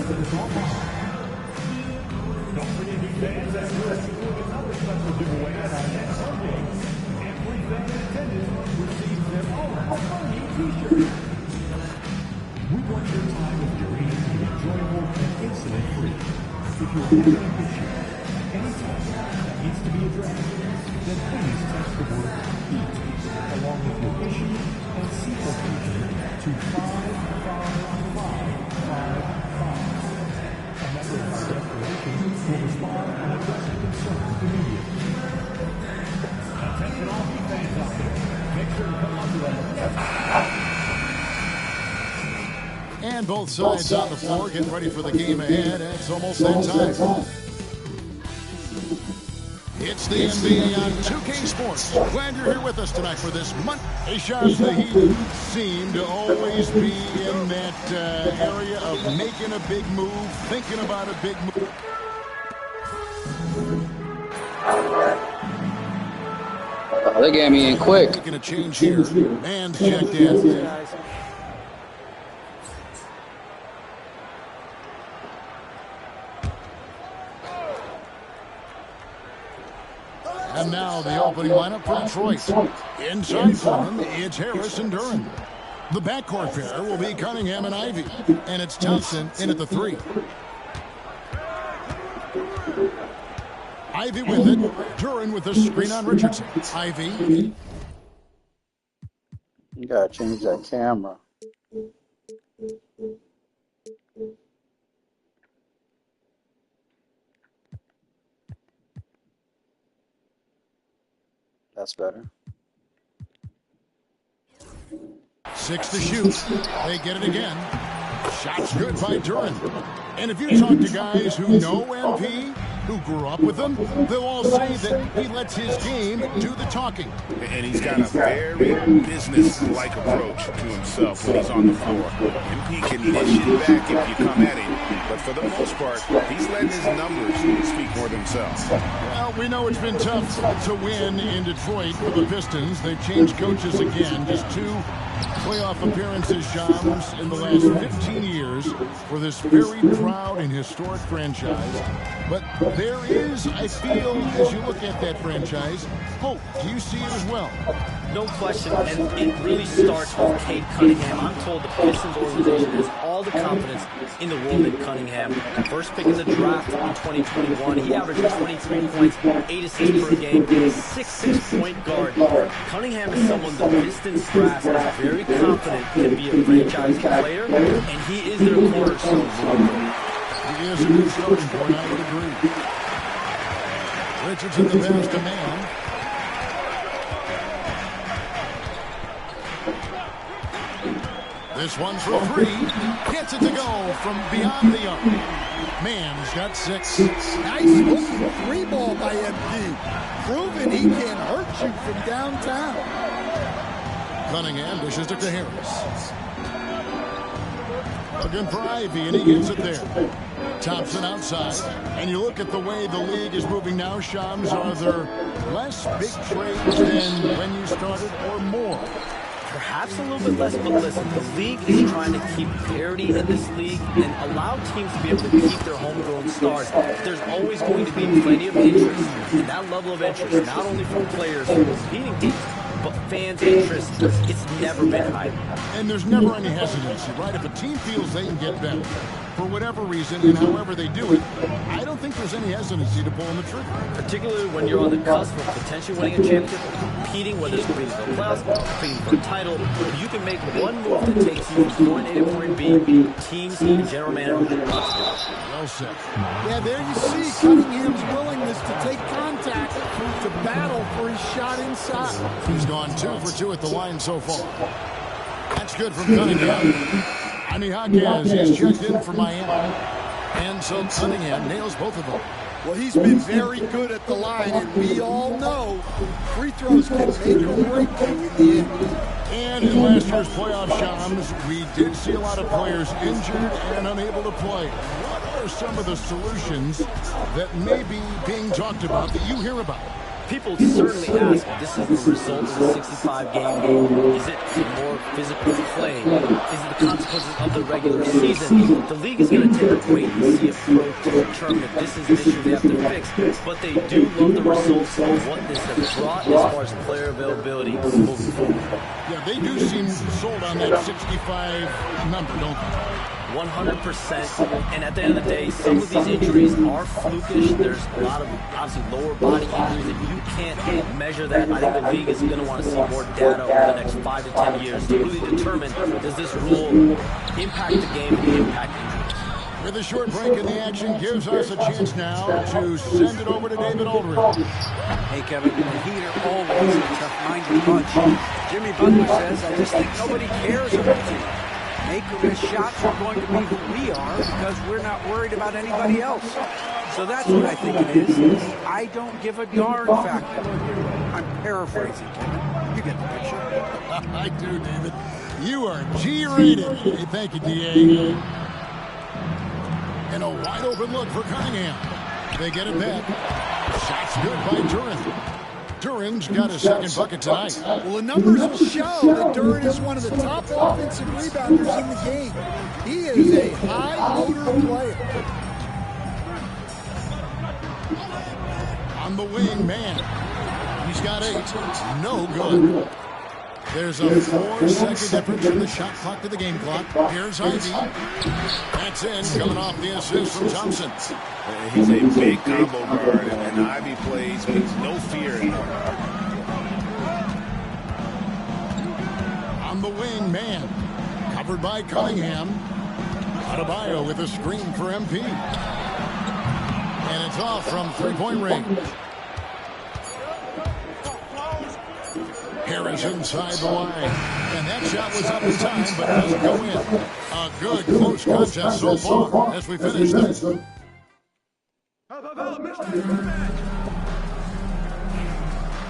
Don't forget, you fans, that we're doing another special giveaway at our next home game. Every fan in attendance receives their own Harmony t-shirt. We want your time of your evening to be enjoyable and incident-free. If you're having an issue, any time that needs to be addressed, then please text the word "EAT" along with your issue and seat location to 55555. A member of our destination will respond and address your concerns immediately. Attention all you fans out there. Make sure to come on to that. And both sides on the floor getting ready for the game ahead. It's almost that time. It's the NBA on 2K Sports. Glad you're here with us tonight for this month. Hey, Sean, the Heat seem to always be in that area of making a big move, thinking about a big move. Oh, they got me in quick. Making a change here. And checked in. And now the opening lineup for Detroit. Inside for them, it's Harris and Duran. The backcourt pair will be Cunningham and Ivy. And it's Thompson in at the 3. Ivy with it. Duran with the screen on Richardson. Ivy. You gotta change that camera. That's better. 6 to shoot. They get it again. Shots good by Duran. And if you talk to guys who know MP, who grew up with him, they'll all say that he lets his game do the talking. And he's got a very business-like approach to himself when he's on the floor. MP can dish it back if you come at him, but for the most part, he's letting his numbers speak for themselves. Well, we know it's been tough to win in Detroit for the Pistons. They've changed coaches again. Just 2 playoff appearances, Shams, in the last 15 years for this very proud and historic franchise. But there is, I feel, as you look at that franchise, hope. Do you see it as well? No question, and it really starts with Cade Cunningham. I'm told the Pistons organization has all the confidence in the world in Cunningham. First pick in the draft in 2021, he averaged 23 points, 8 assists per game, 6'6" point guard. Cunningham is someone the Pistons grasp is very confident can be a franchise player, and he is their cornerstone. He is a good starting point, I would agree. Richardson the pass to man. This one's for 3. Gets it to go from beyond the arc. Man's got 6. Nice looking 3 ball by MP. Proving he can hurt you from downtown. Cunningham dishes it to Harris. Looking for Ivy, and he gets it there. Thompson outside. And you look at the way the league is moving now, Shams, are there less big trades than when you started or more? Perhaps a little bit less, but listen, the league is trying to keep parity in this league and allow teams to be able to keep their homegrown stars. There's always going to be plenty of interest, and that level of interest, not only from players who are competing teams, but fans' interest, it's never been higher. And there's never any hesitancy, right? If a team feels they can get better, for whatever reason, and however they do it, I don't think there's any hesitancy to pulling the trigger. Particularly when you're on the cusp of potentially winning a championship, competing, whether it's competing for the playoffs, competing for a title, you can make one move that takes you from point A to point B. Teams and general manager. Well said. Yeah, there you see Cunningham's willingness to take contact, to battle for his shot inside. He's gone 2 for 2 at the line so far. That's good from Cunningham. Anihakas is checked in for Miami. And so Cunningham nails both of them. Well, he's been very good at the line, and we all know free throws can make or break you in the end. And in last year's playoff, Shams, we did see a lot of players injured and unable to play. What are some of the solutions that may be being talked about that you hear about? People certainly ask, this is the result of the 65 game. Is it more physical play? Is it the consequences of the regular season? The league is going to take a wait-and-see approach to determine if this is an issue they have to fix. But they do love the results of what this has brought as far as player availability moving forward. Yeah, they do seem sold on that 65 number, don't they? 100%. And at the end of the day, some of these injuries are flukish. There's a lot of, obviously, lower body injuries, and you can't measure that. I think the league is going to want to see more data over the next 5 to 10 years to really determine, does this rule impact the game and impact injuries? With a short break in the action gives us a chance now to send it over to David Aldridge. Hey, Kevin, the Heat are always a tough-minded bunch. Jimmy Butler says, I just think nobody cares about the team. Make or miss shots are going to be who we are because we're not worried about anybody else. So that's what I think it is. I don't give a darn factor. I'm paraphrasing, Kevin. You get the picture. I do, David. You are G-rated. Hey, thank you, D.A. And a wide-open look for Cunningham. They get it back. Shot's good by Duran. Duran's got his second bucket tonight. Well, the numbers will show that Duran is one of the top offensive rebounders in the game. He is a high-motor player. On the wing, man. He's got 8. No good. There's a 4-second difference from the shot clock to the game clock. Here's Ivy. That's in, coming off the assist from Thompson. He's a big combo guard, and Ivy plays with no fear in him. On the wing, man. Covered by Cunningham. Adebayo with a screen for MP. And it's off from three-point range. Harris inside the line. And that shot was up in time, but doesn't go in. A good close contest so far as we finish this.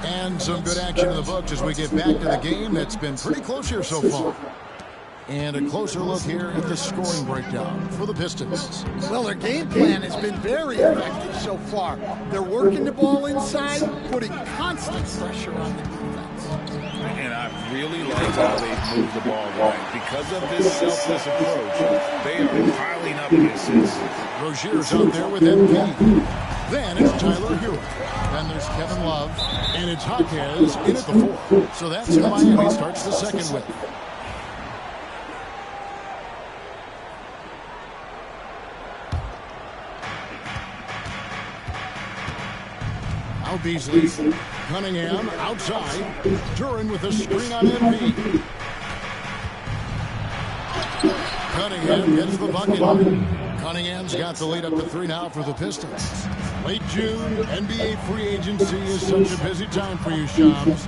And some good action in the books as we get back to the game that's been pretty close here so far. And a closer look here at the scoring breakdown for the Pistons. Well, their game plan has been very effective so far. They're working the ball inside, putting constant pressure on the defense. And I really like how they've moved the ball right. Because of this selfless approach, they are piling up the assists. Rozier's out there with MP. Then it's Tyler Hewitt. Then there's Kevin Love. And it's Jaquez in at the 4. So that's how Miami starts the second with. Now Beasley. Cunningham outside. Duran with a screen on MP. Cunningham gets the bucket. Cunningham's got the lead up to 3 now for the Pistons. Late June, NBA free agency is such a busy time for you, Shams.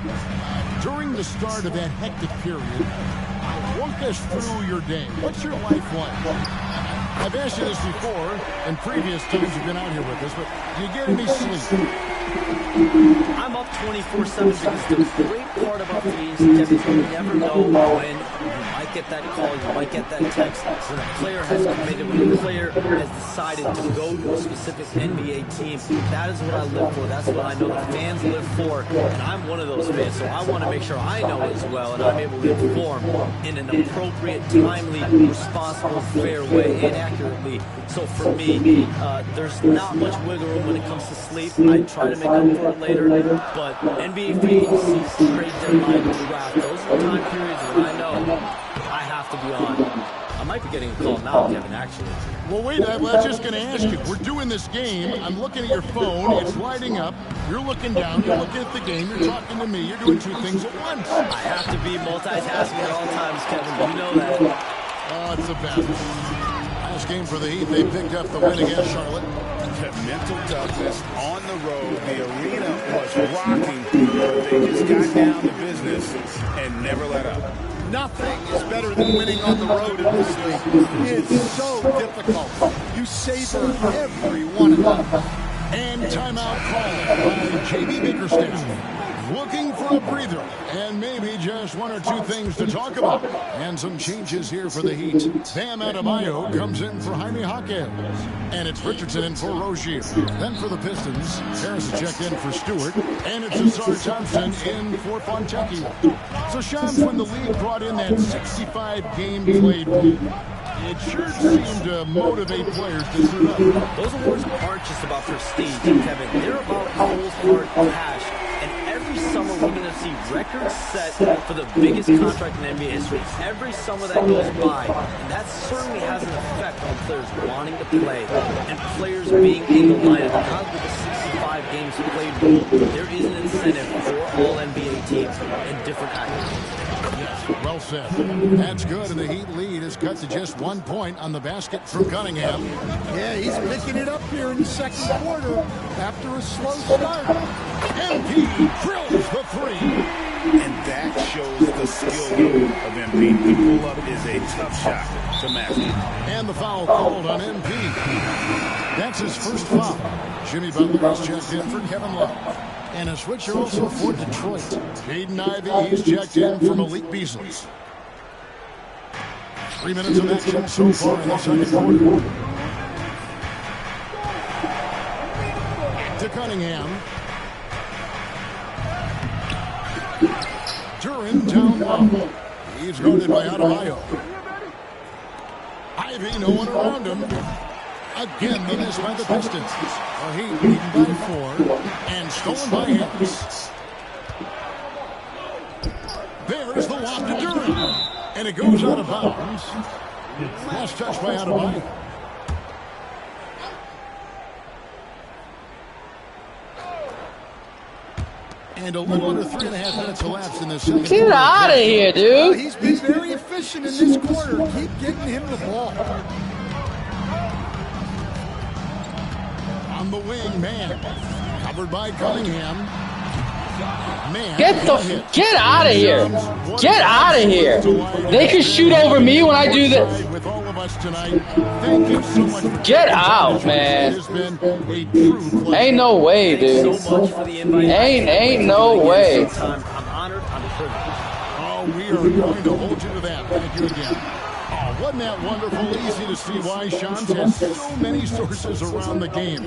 During the start of that hectic period, walk us through your day. What's your life like? I've asked you this before in previous times you've been out here with us, but do you get any sleep? I'm up 24/7 because the great part about these is you never know when you might get that call, you might get that text, when a player has committed, when a player has decided to go to a specific NBA team. That is what I live for. That's what I know the fans live for, and I'm one of those fans, so I want to make sure I know as well, and I'm able to inform in an appropriate, timely, responsible, fair way, and accurately. So for me, there's not much wiggle room when it comes to sleep. I try to make up for it later, but NBA free agency, trade deadline, draft, those are the time periods when I know I have to be on. I might be getting a call now, Kevin, actually. Well, wait, I was just going to ask you. We're doing this game. I'm looking at your phone. It's lighting up. You're looking down. You're looking at the game. You're talking to me. You're doing 2 things at once. I have to be multitasking at all times, Kevin. You know that. Oh, it's a battle. Last game for the Heat. They picked up the win against Charlotte. Mental toughness on the road. The arena was rocking, but they just got down to business and never let up. Nothing is better than winning on the road in this league. It's so difficult. You savor every one of them. And timeout called by J.B. Bickerstaff. looking for a breather and maybe just one or two things to talk about. And some changes here for the Heat. Bam Adebayo comes in for Jaime Jaquez. And it's Richardson in for Rozier. Then for the Pistons, Harris is checked in for Stewart. And it's Asar Thompson in for Fontecchio. So Shams, when the league brought in that 65-game played rule, it sure seemed to motivate players to suit up. Those awards aren't just about prestige, Kevin. They're about cold hard cash. And every summer we're going to see records set for the biggest contract in NBA history. Every summer that goes by, and that certainly has an effect on players wanting to play and players being able to line up. Because with the 65 games played rule, there is an incentive for all NBA teams in different activities. Well said. That's good, and the Heat lead is cut to just 1 point on the basket from Cunningham. Yeah, he's picking it up here in the second quarter after a slow start. MP drills the three. And that shows the skill level of MP. The pull-up is a tough shot to master. And the foul called on MP. That's his first foul. Jimmy Butler is checked in for Kevin Love. And a switcher also for Detroit. Jaden Ivey, he's checked in for Malik Beasley. 3 minutes of action so far in the second quarter. To Cunningham. Duran down low. He's guarded by Adebayo. Ivey, no one around him. Again, the miss by the Pistons. The Heat beaten by 4 and stolen by Harris. There's the lob to Duran. And it goes out of bounds. Last touch by Adebayo. And a little under 3.5 minutes elapsed in this second quarter. Get out of here, dude. He's been very efficient in this quarter. Keep getting him the ball. On the wing, man. Covered by Cunningham. Man, Get out of here. Get out of here. They can shoot over me when I do this. With all of us tonight. Thank you so much for Get out, man. It has been a true pleasure. Ain't no way, dude. So much for the invite. Ain't no way. I'm honored. I'm privileged. Oh, we are going to hold you to that. Thank you again. Oh, wasn't that wonderful? Easy to see why Shams has so many sources around the game.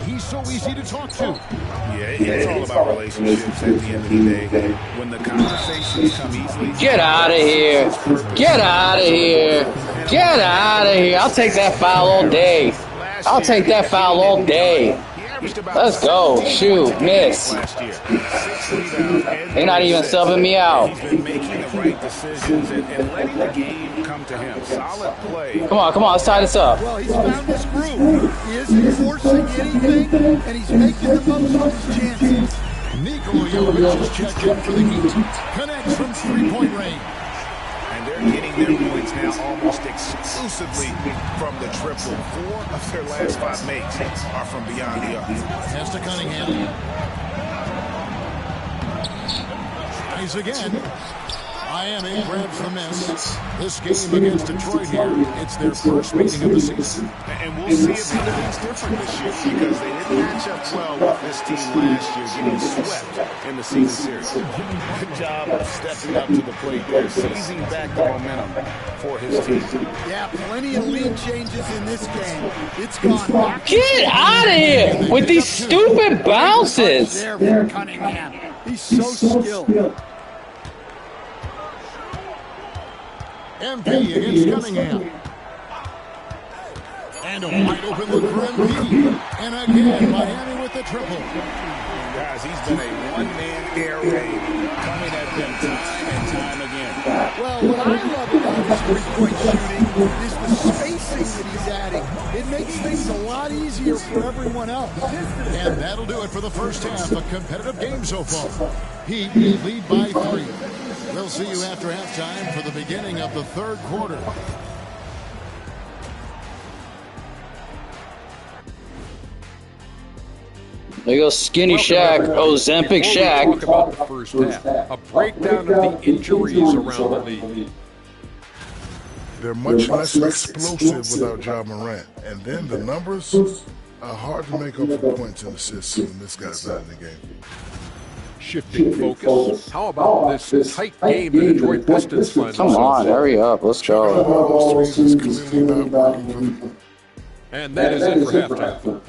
He's so easy to talk to. Yeah, it's all about relationships at the end of the day. When the conversations come easily. Get out of here. Get out of here. Get out of here. I'll take that foul all day. I'll take that foul all day. Let's go. Shoot. Miss. They're not even subbing me out. He's been making the right decisions and letting the game come to him. Solid play. Come on. Let's tie this up. Well, he's found his groove. He isn't forcing anything, and he's making the most of his chances. Nikola Jovic is checked in for the Heat. Connects from three-point range. And they're getting their points now almost exclusively from the triple. 4 of their last 5 makes are from beyond the arc. Pass to Cunningham. Tries again. Miami grabs the miss. This game against Detroit here, it's their first meeting of the season. And we'll see if anything's different this year because they didn't match up well with this team last year, getting swept in the season series. Good job of stepping up to the plate there, seizing back the momentum for his team. Yeah, plenty of lead changes in this game. It's gone back. Get out of here with these stupid bounces. There for Cunningham. He's so skilled. MP against Cunningham. And a wide open look for MP. And again, Miami with the triple. Guys, he's been a one-man air raid coming at them time and time again. Well, what I love about his three-point shooting is the spacing that he's adding. It makes things a lot easier for everyone else. And that'll do it for the first half. A competitive game so far. Heat lead by 3. We'll see you after halftime for the beginning of the third quarter. There goes Skinny Shaq, Ozempic Shaq. Talk about the first half. A breakdown of the injuries around the league. They're much less explosive without Ja Morant. And then the numbers are hard to make up for points and assists when this guy's not in the game. shifting focus. How about this tight game the Detroit Pistons find Come on, hurry up. Let's go. Those threes is clearly not working for them. And that is it for halftime.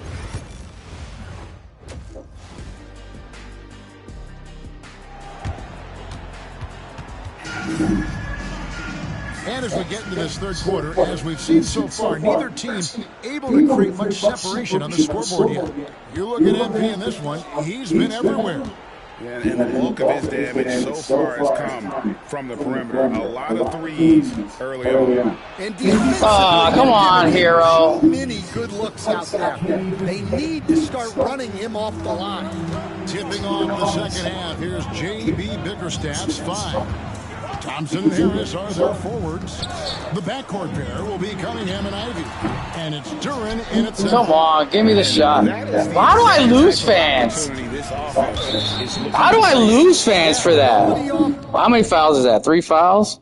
And as we get into this third quarter, as we've seen so far, neither team able to create much separation on the scoreboard yet. You look at MP in this one, he's been everywhere. Yeah, and the bulk of his damage so far has come from the perimeter. A lot of threes early on. And come on, hero. So many good looks out there. They need to start running him off the line. Tipping off the second half, here's J.B. Bickerstaff's 5. Thompson and Harris are their forwards. The backcourt pair will be Cunningham and Ivy. And it's Duran in its center. Come on, give me the shot. How do I lose fans? How do I lose fans for that? How many fouls is that? 3 fouls?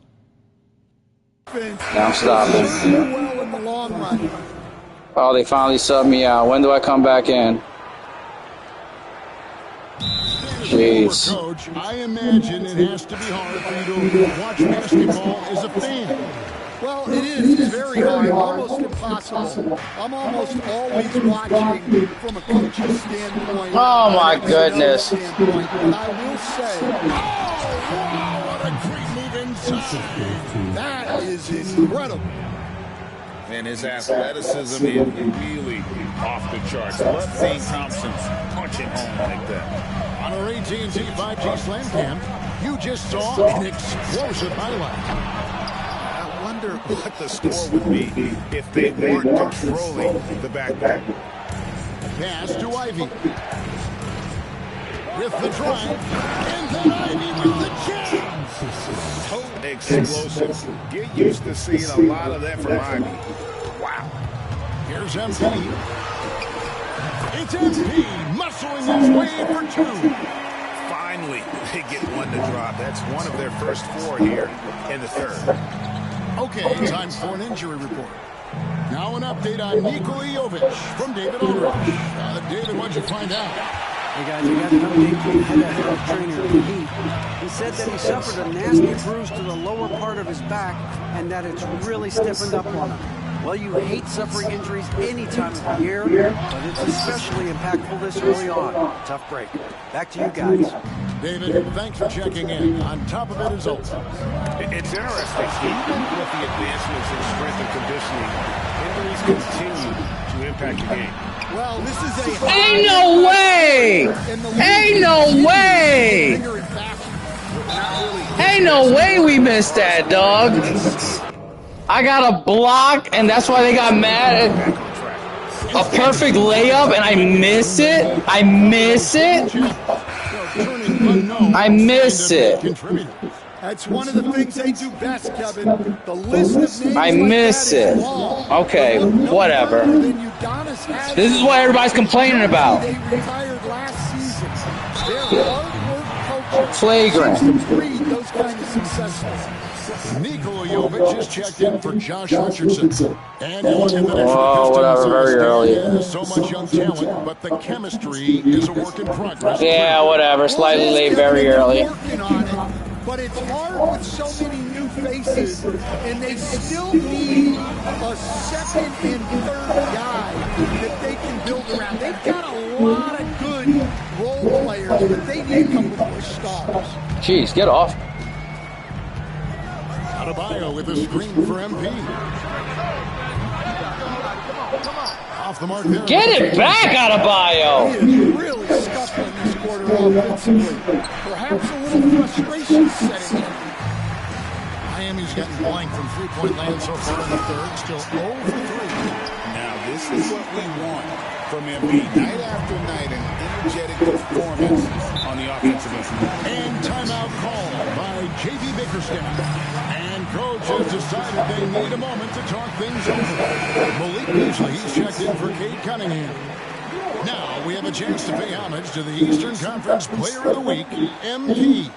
Now I'm stopping. Well in the long run. Oh, they finally subbed me out. When do I come back in? Jeez. Coach, I imagine it has to be hard for you to watch basketball as a fan. Well, it is. It's very hard, almost impossible. I'm almost always watching from a coach's standpoint. Oh, my goodness. But I will say, wow, what a great move inside. That is incredible. And his athleticism is really off the charts. Love seeing Thompson punching home like that. On our AT&T 5G Slam Cam, you just saw an explosive highlight. I wonder what the score would be if they weren't controlling the backpack. Pass to Ivy. With the drive. And then Ivy with the jam. So explosive. Get used to seeing a lot of that from Ivy. Wow. Here's MP. It's MP muscling his way for 2. Finally, they get one to drop. That's one of their first 4 here in the third. Okay, time for an injury report. Now an update on Nikola Jovic from David Aldridge. David, what'd you find out? Hey guys, I got an update from the head of trainer of the Heat. He said that he suffered a nasty bruise to the lower part of his back and that it's really stiffened up on him. Well, you hate suffering injuries any time of the year, but it's especially impactful this early on. Tough break. Back to you guys. David, thanks for checking in. On top of it is always. It's interesting. Even with the advancements in strength and conditioning, injuries continue to impact the game. Well, this is a... Ain't no way! Ain't no way! Ain't no way we missed that, dog. I got a block, and that's why they got mad. A perfect layup, and I miss it. I miss it. I miss it. That's one of the things they do best, Kevin. The list of names I miss it. Okay, whatever. This is what everybody's complaining about. They retired last season. Their hard work coaching Flagrant. seems to breed those kind of successes. Nikola Jovic is checked in for Josh Richardson. And he'll tip it in Whoa, whatever, very early. So much young talent, but the chemistry is a work in progress. Yeah, whatever. Slightly late, very early. But it's hard with so many new faces, and they still need a second and third guy that they can build around. They've got a lot of good role players, but they need a couple more stars. Jeez, get off. Adebayo with a screen for MP. Off the mark there. Get it back, Adebayo. He is really scuffling this quarter offensively. Perhaps a little frustration setting in. Miami's gotten blank from three-point land so far in the third. Still 0 for 3. Now, this is what we want from MP. Night after night, an energetic performance on the offensive end. And timeout called by J.B. Bickerstaff. And coach has decided they need a moment to talk things over. Malik Beasley, he's checked in for Cade Cunningham. Now we have a chance to pay homage to the Eastern Conference Player of the Week, MP.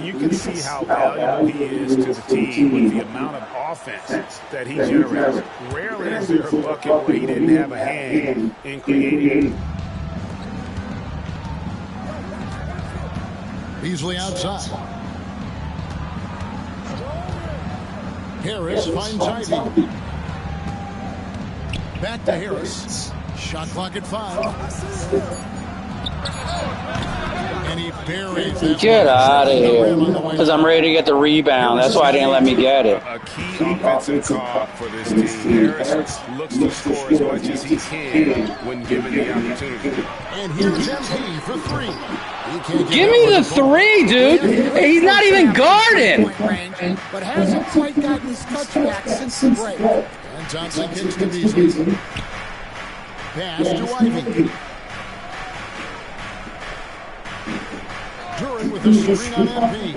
You can see how valuable he is to the team with the amount of offense that he generates. Rarely is there a bucket where he didn't have a hand in creating. Beasley outside. Harris finds Ivy. Back to Harris. Shot clock at 5. And he buries that. Get out of here. Because I'm ready to get the rebound. That's why I didn't let me get it. A key offensive call for this team. Harris looks to score as much as he can when given the opportunity. And here's MP for 3. Give me the 3, dude. He's not even guarding. But hasn't quite gotten his touchback since the break. And Johnson kicks to Beasley. Pass to Ivy. Duran with a screen on MP.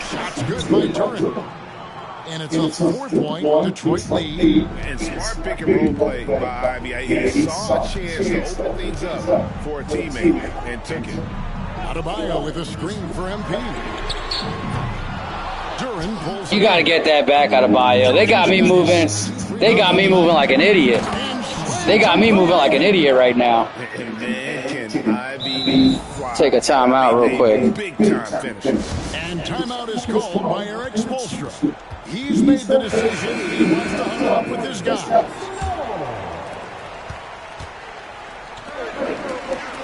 Shot's good by Duran. And it's a 4-point Detroit lead. And smart pick and roll play by Ivy. He saw a chance to open things up for a teammate and took it. Adebayo with a screen for MP. Duran pulls. You got to get that back, Adebayo. They got me moving. They got me moving like an idiot. They got me moving like an idiot right now. And then can Ivy take a timeout real quick. Big time finish. And timeout is called by Eric Spoelstra. He's made the decision. He wants to huddle up with his guys.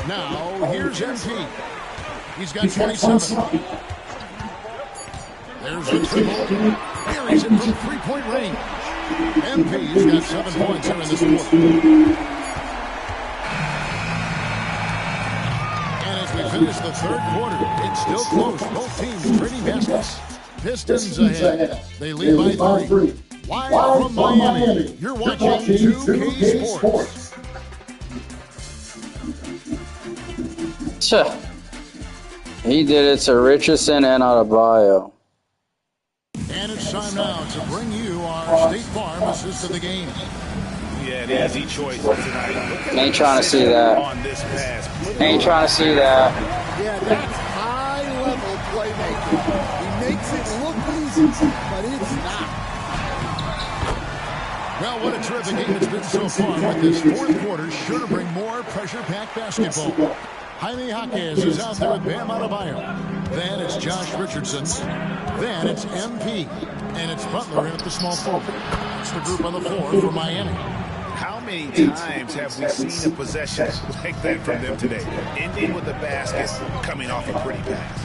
Now, here's MP. He's got 27. There's a triple. Buries it from 3-point range. MP's got 7 points here in this quarter. And as we finish the third quarter, it's still close. Both teams trading baskets. Pistons ahead. They lead by 3. Live from Miami, you're watching 2K Sports. He did it to Richardson and Adebayo. And it's time now to bring you our State Farm assist of the game. Yeah, the easy choice tonight. Ain't trying to see that. Ain't trying to see that. Yeah, that's high-level playmaking. He makes it look easy, but it's not. Well, what a terrific game it's been so far with this fourth quarter. Sure to bring more pressure-packed basketball. Jaime Jaquez is out there with Bam Adebayo. Then it's Josh Richardson. Then it's MP. And it's Butler in at the small forward. It's the group on the floor for Miami. How many times have we seen a possession like that from them today? Ending with the basket, coming off a pretty pass.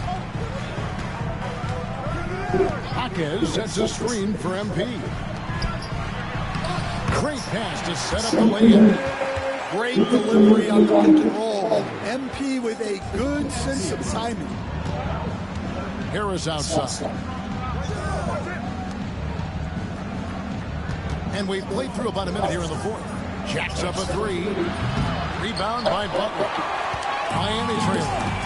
Jaquez sets a screen for MP. Great pass to set up the lay-in. Great delivery under control. MP with a good sense of timing. Harris outside. And we've played through about a minute here in the fourth. Jacks up a 3. Rebound by Butler. Miami trailing.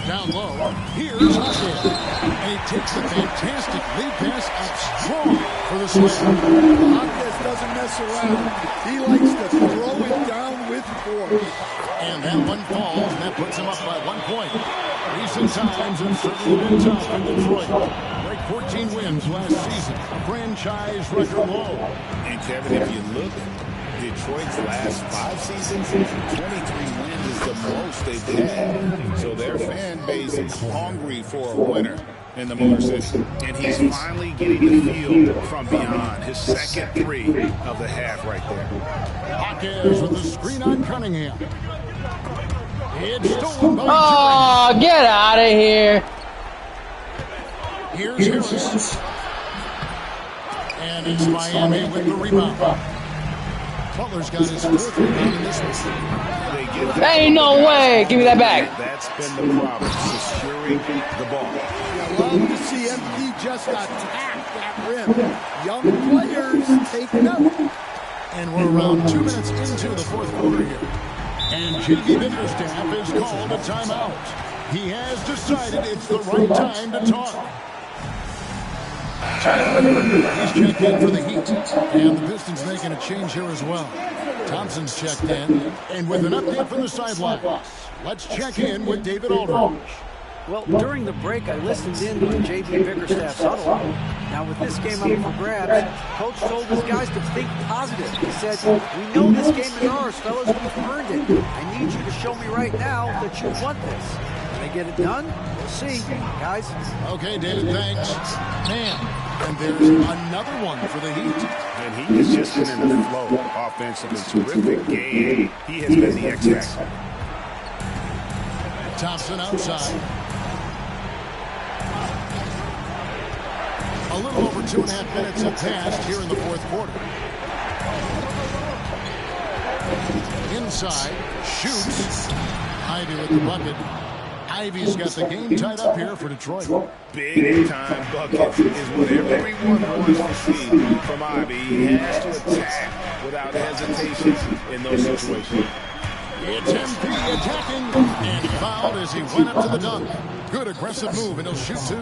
Down low. Here's Jaquez. And he takes the fantastic lead pass up strong for the slam. Jaquez doesn't mess around. He likes to throw it down with force. And that one falls, and that puts him up by 1 point. Recent times have certainly been tough in Detroit. Break 14 wins last season. Franchise record low. And Kevin, if you look, Detroit's last 5 seasons, 23 wins is the most they've had. So their fan base is hungry for a winner in the Motor City. And he's finally getting the feel from beyond. His second 3 of the half right there. Jaquez with the screen on Cunningham. It's stolen by Oh, get out of here. Here's Harris. And it's Miami with the rebound. Butler's got his 4th rebound in this one. Ain't no way. Give me that back. That's been the problem, securing the ball. I love to see MP just attack that rim. Young players take note. And we're around 2 minutes into the fourth quarter here. And J.D. Bickerstaff has called a timeout. He has decided it's the right time to talk. He's checked in for the Heat. And the Pistons making a change here as well. Thompson's checked in. And with an update from the sidelines, let's check in with David Aldridge. Well, during the break, I listened in on J.B. Bickerstaff's huddle. Now, with this game up for grabs, Coach told his guys to think positive. He said, "We know this game is ours, fellas. We've earned it. I need you to show me right now that you want this. Can they get it done? We'll see, guys." Okay, David, thanks. Man, and there's another one for the Heat. And he has just been in the flow offensively. Terrific game. He has been the X factor. Thompson outside. A little over 2.5 minutes have passed here in the fourth quarter. Inside, shoots. Ivy with the bucket. Ivy's got the game tied up here for Detroit. Big time bucket is what everyone wants to see from Ivy. He has to attack without hesitation in those situations. It's MP attacking and fouled as he went up to the dunk. Good aggressive move, and he'll shoot two.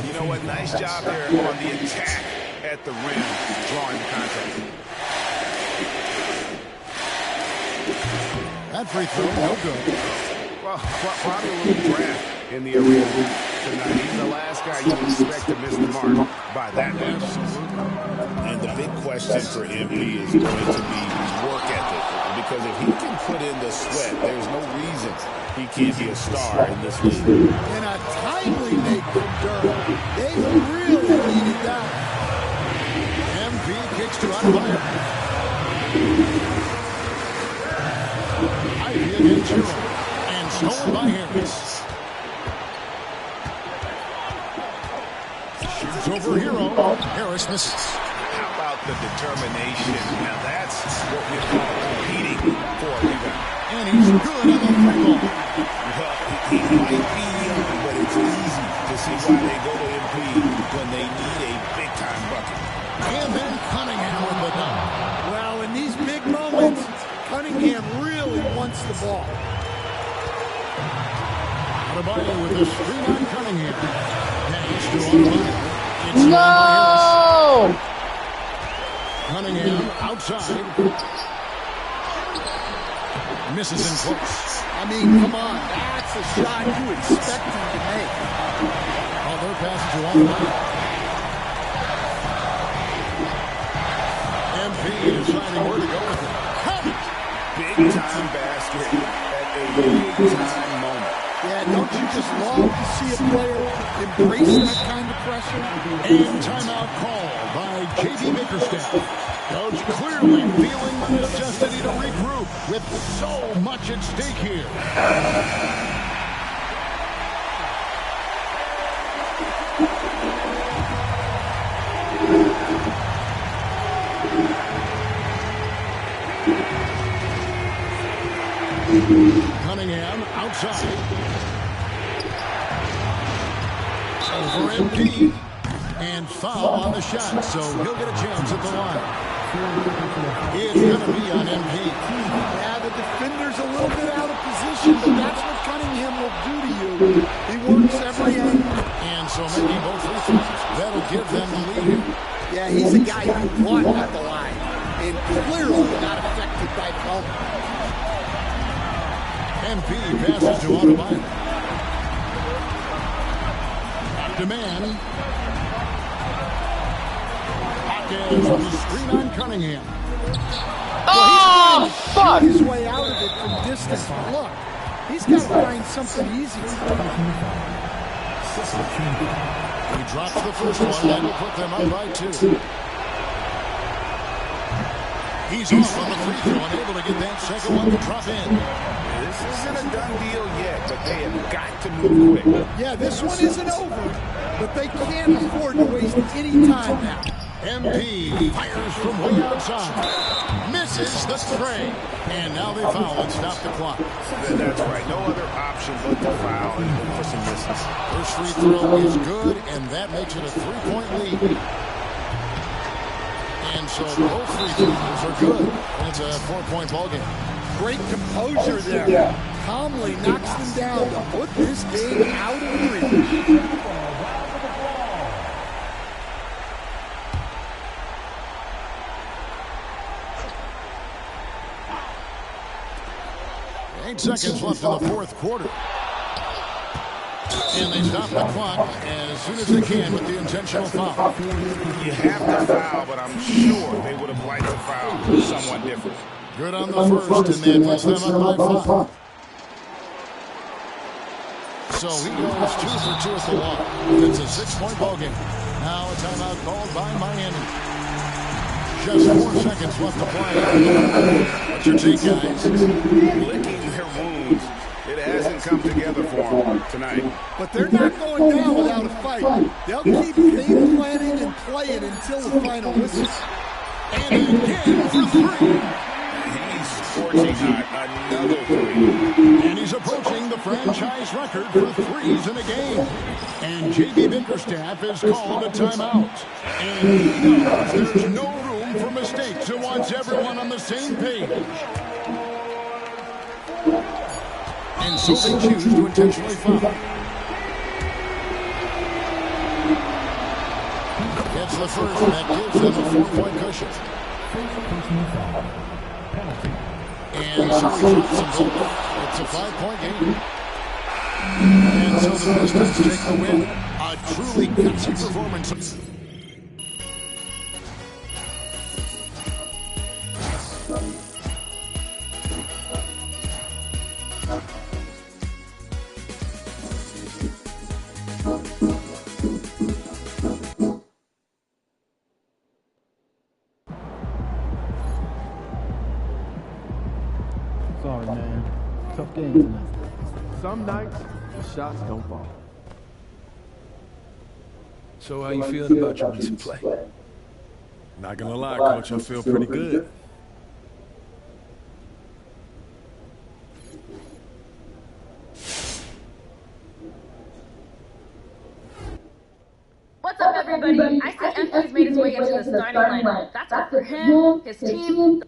You know what? Nice job there on the attack at the rim, drawing the contact. That free throw, no good. Well, probably a little draft in the arena tonight. He's the last guy you expect to miss the mark by that much. And the big question for MP is going to be work ethic. Because if he can put in the sweat, there's no reason he can't be a star in this league. And a timely make from Durham. They really needed that. MP kicks to Adebayo. Ivy against Hero. And stolen by Harris. Shoots over Hero. Harris misses. How about the determination? Now that's what we call competing for a rebound. And he's good on the three ball. Well, he might be young, but it's easy to see why they go to MP when they need a big-time bucket. And then Cunningham with the dunk. Well, in these big moments, Cunningham really wants the ball. Adebayo with the screen on Cunningham. Pass to Adebayo. It's No! Cunningham outside. Misses in close. I mean, come on. That's a shot you expect him to make. Their pass to Adebayo. MP deciding where to go with it. Big-time basket at a big-time moment. Yeah, don't you just love to see a player embrace that kind of pressure? And timeout called by J.B. Bickerstaff. Coach clearly feeling the necessity to regroup with so much at stake here. Cunningham outside. Over MP. And foul on the shot, so he'll get a chance at the line. It's going to be on MP. Yeah, the defender's a little bit out of position, but that's what Cunningham will do to you. He works every angle. And so making both free throws, that'll give them the lead. Yeah, he's a guy you want at the line, and clearly not affected by the moment. MP passes to Adebayo. Demand. Hawkins from the screen on Cunningham. Oh, fuck! His way out of it from distance. Look, he's got to find something easy. He drops the first one. That will put them up by 2. He's off on the free throw and able to get that second one to drop in. This isn't a done deal yet, but they have got to move quick. Yeah, this one isn't over, but they can't afford to waste any time now. MP fires from way outside. Misses the tray. And now they foul and stop the clock. That's right. No other option but to foul and look for some misses. First free throw is good, and that makes it a 3-point lead. And so both free throws are good. And it's a 4-point ball game. Great composure there. Calmly knocks them down to put this game out of reach. 8 seconds left in the fourth quarter. And they stop the clock as soon as they can with the intentional foul. You have to foul, but I'm sure they would have liked to foul someone different. Good on the first, and that puts them up by 5. So he goes 2 for 2 at the line. It's a 6-point ball game. Now a timeout called by Miami. Just 4 seconds left to play. What's your take, guys? Licking their wounds. It hasn't come together for them tonight. But they're not going down without a fight. They'll keep game planning and playing until the final whistle. And again for 3. He's forging another 3. And he's approaching the franchise record for threes in a game. And J.B. Bickerstaff has called a timeout. And he knows there's no room for mistakes and wants everyone on the same page. And so they choose to intentionally foul. It's the first that gives them a 4-point cushion. And so he drops them both. It's a 5-point game. And so the Pistons take the win. A truly gutsy performance. Sorry, man. Tough game tonight. Some nights, the shots don't fall. So how you feeling about your recent play? Not gonna lie, Coach, I feel pretty good. What's up, everybody? I see MP's made his way into the starting lineup. That's good for him, his team,